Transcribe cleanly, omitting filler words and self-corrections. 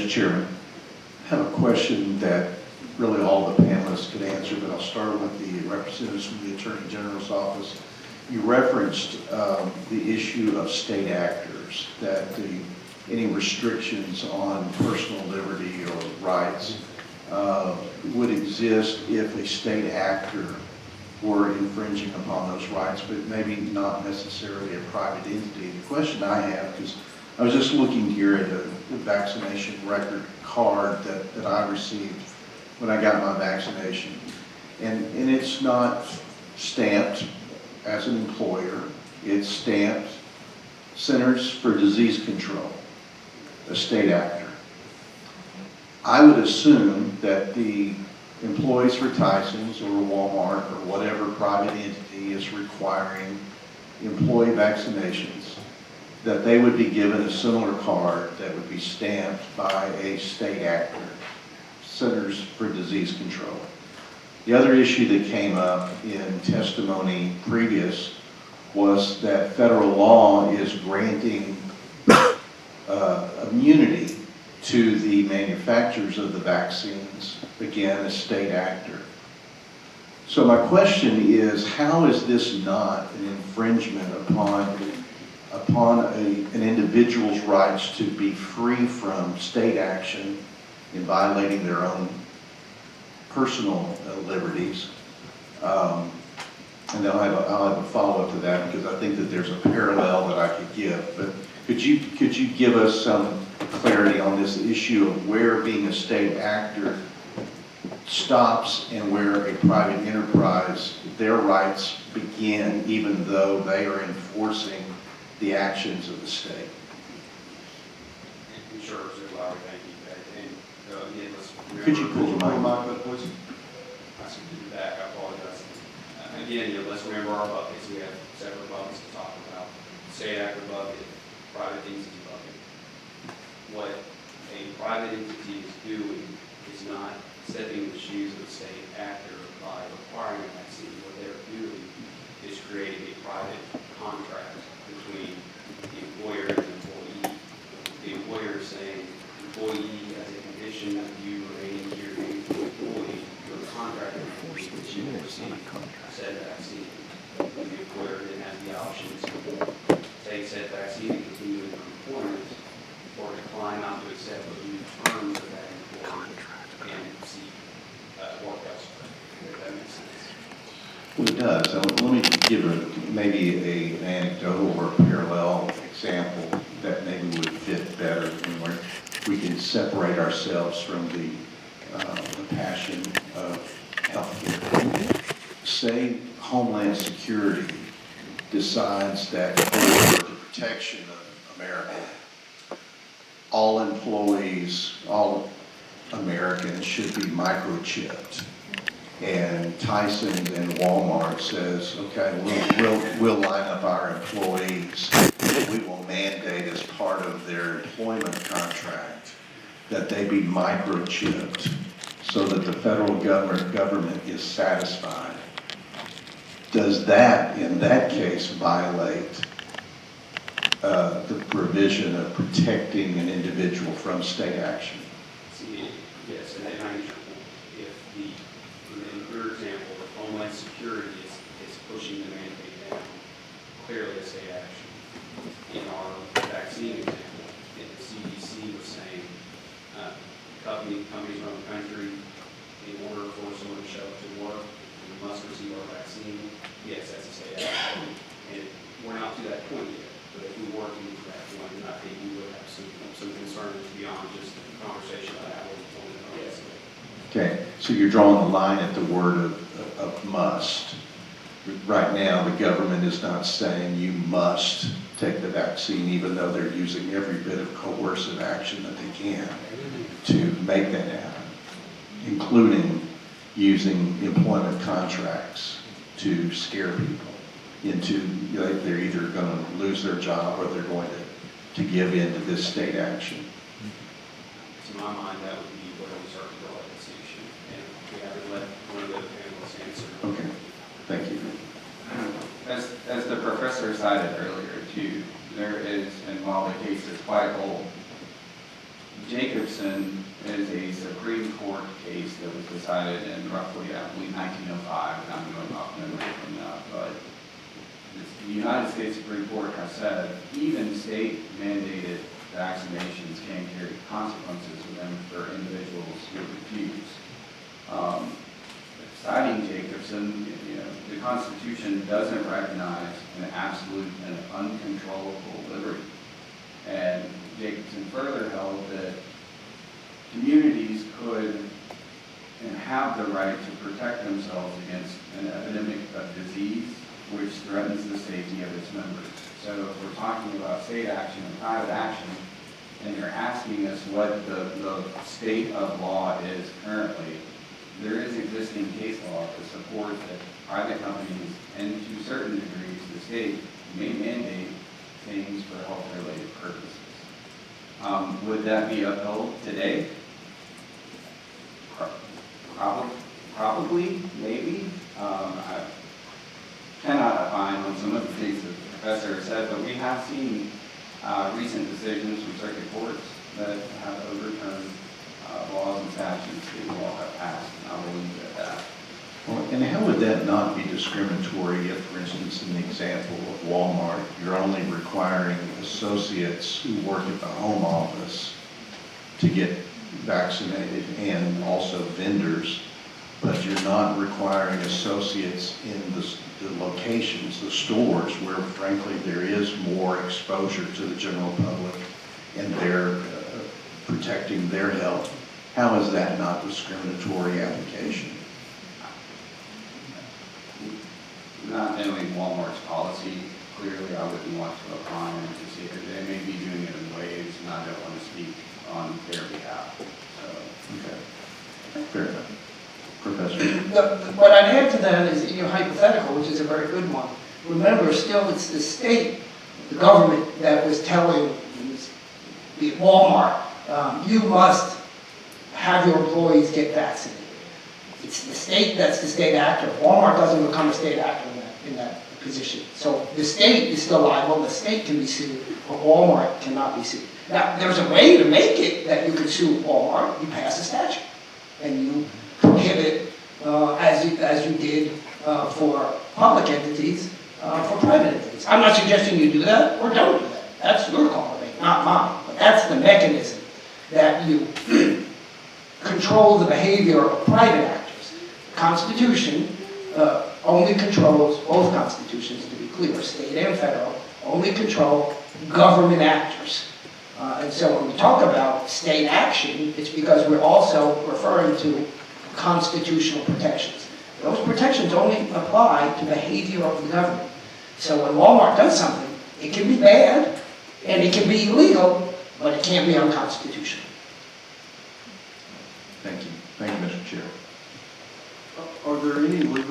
Mr. Chairman, I have a question that really all the panelists could answer, but I'll start with the representatives from the Attorney General's office. You referenced the issue of state actors, that any restrictions on personal liberty or rights would exist if a state actor were infringing upon those rights, but maybe not necessarily a private entity. The question I have is, I was just looking here at a vaccination record card that I received when I got my vaccination, and it's not stamped as an employer. It's stamped Centers for Disease Control, a state actor. I would assume that the employees for Tyson's or Walmart or whatever private entity is requiring employee vaccinations, that they would be given a similar card that would be stamped by a state actor, Centers for Disease Control. The other issue that came up in testimony previous was that federal law is granting immunity to the manufacturers of the vaccines, again, a state actor. So my question is, how is this not an infringement upon an individual's rights to be free from state action in violating their own personal liberties? And then I'll have a follow-up to that, because I think that there's a parallel that I could give. But could you give us some clarity on this issue of where being a state actor stops and where a private enterprise, their rights begin, even though they are enforcing the actions of the state? Sure, Mr. Lowery, thank you. And again, let's remember. Could you pull the mic up, please? I should do that, I apologize. Again, let's remember our buckets. We have several buckets to talk about. State actor bucket, private entity bucket. What a private entity is doing is not stepping in the shoes of the state actor by requiring a vaccine. What they're doing is creating a private contract between the employer and the employee. The employer is saying, employee, as a condition of you remaining here being an employee, you're contracted with me that you will receive said vaccine. The employer then has the option to take said vaccine and continue in employment, or decline not to accept the new terms of that employment and seek work elsewhere. If that makes sense. Well, it does. Let me give maybe an anecdotal or parallel example that maybe would fit better, where we can separate ourselves from the passion of healthcare. Say Homeland Security decides that for the protection of America, all employees, all Americans should be microchipped. And Tyson and Walmart says, okay, we'll line up our employees. We will mandate as part of their employment contract that they be microchipped so that the federal government is satisfied. Does that, in that case, violate the provision of protecting an individual from state action? See, yes, and I understand. In your example, if Homeland Security is pushing the mandate down, clearly a state action. In our vaccine example, the CDC was saying companies around the country, in order for someone to show up to work, we must receive our vaccine. Yes, that's a state action. And we're not to that point yet, but if we were to get to that point, then I think we would have some concerns beyond just the conversation I had with the yesterday. Okay, so you're drawing the line at the word of must. Right now, the government is not saying you must take the vaccine, even though they're using every bit of coercive action that they can to make that happen, including using employment contracts to scare people into, they're either going to lose their job or they're going to give in to this state action. To my mind, that would be where we start to draw that distinction, and we haven't let one of the other panelists answer. Okay, thank you. As the professor cited earlier too, there is, and while the case is quite old, Jacobson is a Supreme Court case that was decided in roughly, I believe, 1905, and I'm going off memory from that, but the United States Supreme Court has said even state mandated vaccinations can carry consequences with them for individuals who refuse. Citing Jacobson, the Constitution doesn't recognize an absolute and uncontrollable liberty. And Jacobson further held that communities could and have the right to protect themselves against an epidemic of disease which threatens the safety of its members. So if we're talking about state action and private action, and you're asking us what the state of law is currently, there is existing case law to support that private companies, and to certain degrees the state, may mandate things for health-related purposes. Would that be upheld today? Probably, maybe. I cannot opine on some of the things that the professor has said, but we have seen recent decisions from circuit courts that have overturned laws and statutes that we all have passed, and I will leave it at that. Well, and how would that not be discriminatory if, for instance, in the example of Walmart, you're only requiring associates who work at the home office to get vaccinated and also vendors, but you're not requiring associates in the locations, the stores, where frankly there is more exposure to the general public and they're protecting their health? How is that not discriminatory application? Not knowing Walmart's policy, clearly I wouldn't want to opine to see if they may be doing it in ways, and I don't want to speak on their behalf. So, Okay, fair enough. Professor? What I'd add to that is your hypothetical, which is a very good one. Remember, still it's the state, the government, that was telling the Walmart, you must have your employees get vaccinated. It's the state that's the state actor. Walmart doesn't become a state actor in that position. So the state is still liable, the state can be sued, but Walmart cannot be sued. Now, there's a way to make it that you could sue Walmart. You pass a statute, and you prohibit, as you did for public entities, for private entities. I'm not suggesting you do that or don't do that. That's your call to make, not mine. But that's the mechanism that you control the behavior of private actors. The Constitution only controls, both constitutions to be clear, state and federal, only control government actors. And so when we talk about state action, it's because we're also referring to constitutional protections. Those protections only apply to behavior of the government. So when Walmart does something, it can be bad and it can be illegal, but it can't be unconstitutional. Thank you. Thank you, Mr. Chair. Are there any legal